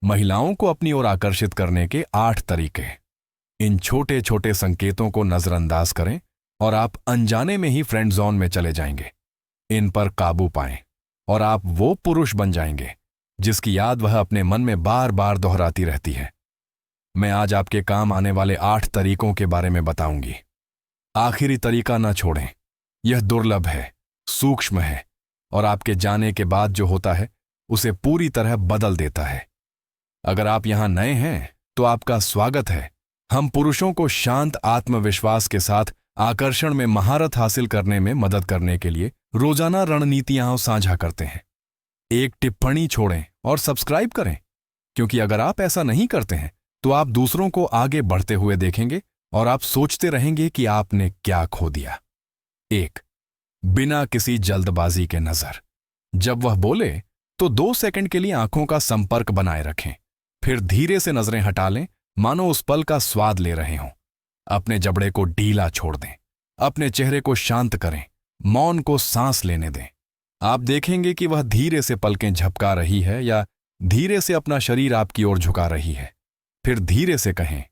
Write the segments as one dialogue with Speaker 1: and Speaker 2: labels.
Speaker 1: महिलाओं को अपनी ओर आकर्षित करने के 8 तरीके। इन छोटे छोटे संकेतों को नजरअंदाज करें और आप अनजाने में ही फ्रेंड जोन में चले जाएंगे। इन पर काबू पाएं और आप वो पुरुष बन जाएंगे जिसकी याद वह अपने मन में बार बार दोहराती रहती है। मैं आज आपके काम आने वाले 8 तरीकों के बारे में बताऊंगी। आखिरी तरीका ना छोड़ें। यह दुर्लभ है, सूक्ष्म है और आपके जाने के बाद जो होता है उसे पूरी तरह बदल देता है। अगर आप यहां नए हैं तो आपका स्वागत है। हम पुरुषों को शांत आत्मविश्वास के साथ आकर्षण में महारत हासिल करने में मदद करने के लिए रोजाना रणनीतियां साझा करते हैं। एक टिप्पणी छोड़ें और सब्सक्राइब करें, क्योंकि अगर आप ऐसा नहीं करते हैं तो आप दूसरों को आगे बढ़ते हुए देखेंगे और आप सोचते रहेंगे कि आपने क्या खो दिया। 1. बिना किसी जल्दबाजी के नजर। जब वह बोले तो 2 सेकंड के लिए आंखों का संपर्क बनाए रखें, फिर धीरे से नजरें हटा लें, मानो उस पल का स्वाद ले रहे हों। अपने जबड़े को ढीला छोड़ दें, अपने चेहरे को शांत करें, मौन को सांस लेने दें। आप देखेंगे कि वह धीरे से पलकें झपका रही है या धीरे से अपना शरीर आपकी ओर झुका रही है। फिर धीरे से कहें,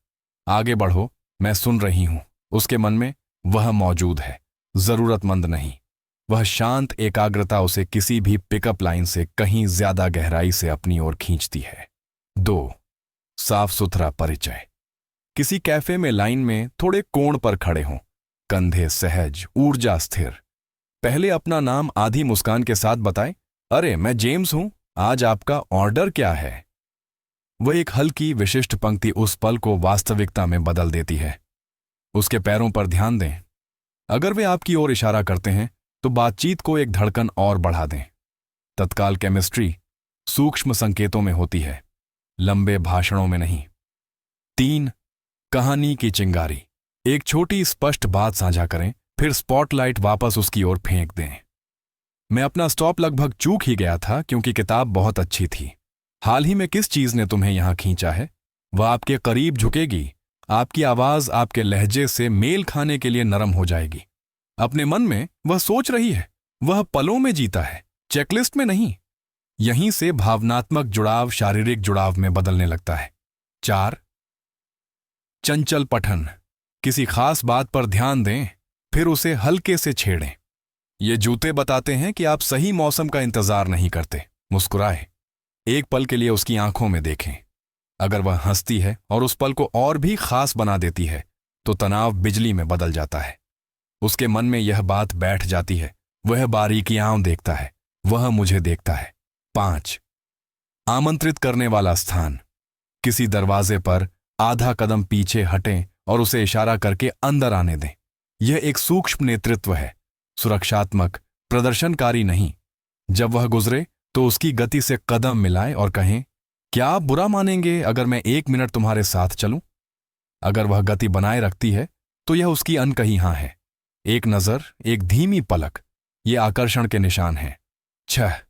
Speaker 1: आगे बढ़ो, मैं सुन रही हूं। उसके मन में वह मौजूद है, जरूरतमंद नहीं। वह शांत एकाग्रता उसे किसी भी पिकअप लाइन से कहीं ज्यादा गहराई से अपनी ओर खींचती है। 2. साफ सुथरा परिचय। किसी कैफे में लाइन में थोड़े कोण पर खड़े हों, कंधे सहज, ऊर्जा स्थिर। पहले अपना नाम आधी मुस्कान के साथ बताएं, अरे मैं जेम्स हूं, आज आपका ऑर्डर क्या है। वह एक हल्की विशिष्ट पंक्ति उस पल को वास्तविकता में बदल देती है। उसके पैरों पर ध्यान दें। अगर वे आपकी ओर इशारा करते हैं तो बातचीत को एक धड़कन और बढ़ा दें। तत्काल केमिस्ट्री सूक्ष्म संकेतों में होती है, लंबे भाषणों में नहीं। 3. कहानी की चिंगारी। एक छोटी स्पष्ट बात साझा करें, फिर स्पॉटलाइट वापस उसकी ओर फेंक दें। मैं अपना स्टॉप लगभग चूक ही गया था क्योंकि किताब बहुत अच्छी थी। हाल ही में किस चीज ने तुम्हें यहां खींचा है? वह आपके करीब झुकेगी, आपकी आवाज आपके लहजे से मेल खाने के लिए नरम हो जाएगी। अपने मन में वह सोच रही है, वह पलों में जीता है, चेकलिस्ट में नहीं। यहीं से भावनात्मक जुड़ाव शारीरिक जुड़ाव में बदलने लगता है। 4. चंचल पठन। किसी खास बात पर ध्यान दें, फिर उसे हल्के से छेड़ें। ये जूते बताते हैं कि आप सही मौसम का इंतजार नहीं करते। मुस्कुराएं, एक पल के लिए उसकी आंखों में देखें। अगर वह हंसती है और उस पल को और भी खास बना देती है तो तनाव बिजली में बदल जाता है। उसके मन में यह बात बैठ जाती है, वह बारीकियां देखता है, वह मुझे देखता है। 5. आमंत्रित करने वाला स्थान। किसी दरवाजे पर आधा कदम पीछे हटें और उसे इशारा करके अंदर आने दें। यह एक सूक्ष्म नेतृत्व है, सुरक्षात्मक, प्रदर्शनकारी नहीं। जब वह गुजरे तो उसकी गति से कदम मिलाएं और कहें, क्या आप बुरा मानेंगे अगर मैं 1 मिनट तुम्हारे साथ चलूं? अगर वह गति बनाए रखती है तो यह उसकी अनकही हां है। एक नजर, एक धीमी पलक, ये आकर्षण के निशान हैं। 6.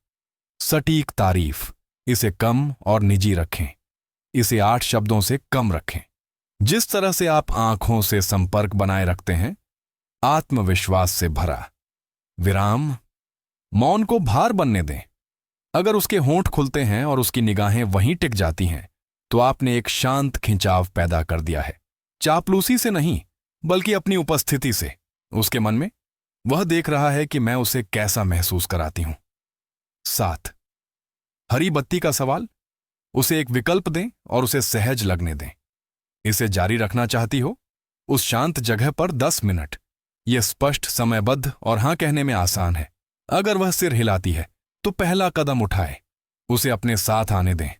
Speaker 1: सटीक तारीफ। इसे कम और निजी रखें। इसे 8 शब्दों से कम रखें। जिस तरह से आप आंखों से संपर्क बनाए रखते हैं, आत्मविश्वास से भरा। विराम। मौन को भार बनने दें। अगर उसके होंठ खुलते हैं और उसकी निगाहें वहीं टिक जाती हैं तो आपने एक शांत खिंचाव पैदा कर दिया है। चापलूसी से नहीं, बल्कि अपनी उपस्थिति से। उसके मन में वह देख रहा है कि मैं उसे कैसा महसूस कराती हूं। 7. हरी बत्ती का सवाल। उसे एक विकल्प दें और उसे सहज लगने दें। इसे जारी रखना चाहती हो? उस शांत जगह पर 10 मिनट। यह स्पष्ट, समयबद्ध और हां कहने में आसान है। अगर वह सिर हिलाती है तो पहला कदम उठाए, उसे अपने साथ आने दें।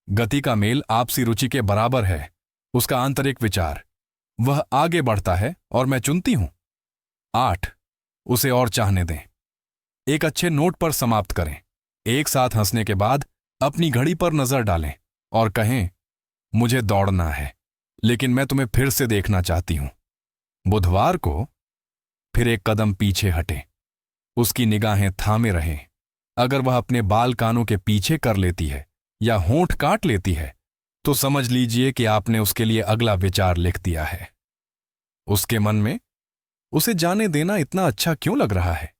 Speaker 1: गति का मेल आपसी रुचि के बराबर है। उसका आंतरिक विचार, वह आगे बढ़ता है और मैं चुनती हूं। 8. उसे और चाहने दें। एक अच्छे नोट पर समाप्त करें। एक साथ हंसने के बाद अपनी घड़ी पर नजर डालें और कहें, मुझे दौड़ना है, लेकिन मैं तुम्हें फिर से देखना चाहती हूं। बुधवार को। फिर एक कदम पीछे हटें। उसकी निगाहें थामे रहें। अगर वह अपने बाल कानों के पीछे कर लेती है या होंठ काट लेती है तो समझ लीजिए कि आपने उसके लिए अगला विचार लिख दिया है। उसके मन में उसे जाने देना इतना अच्छा क्यों लग रहा है?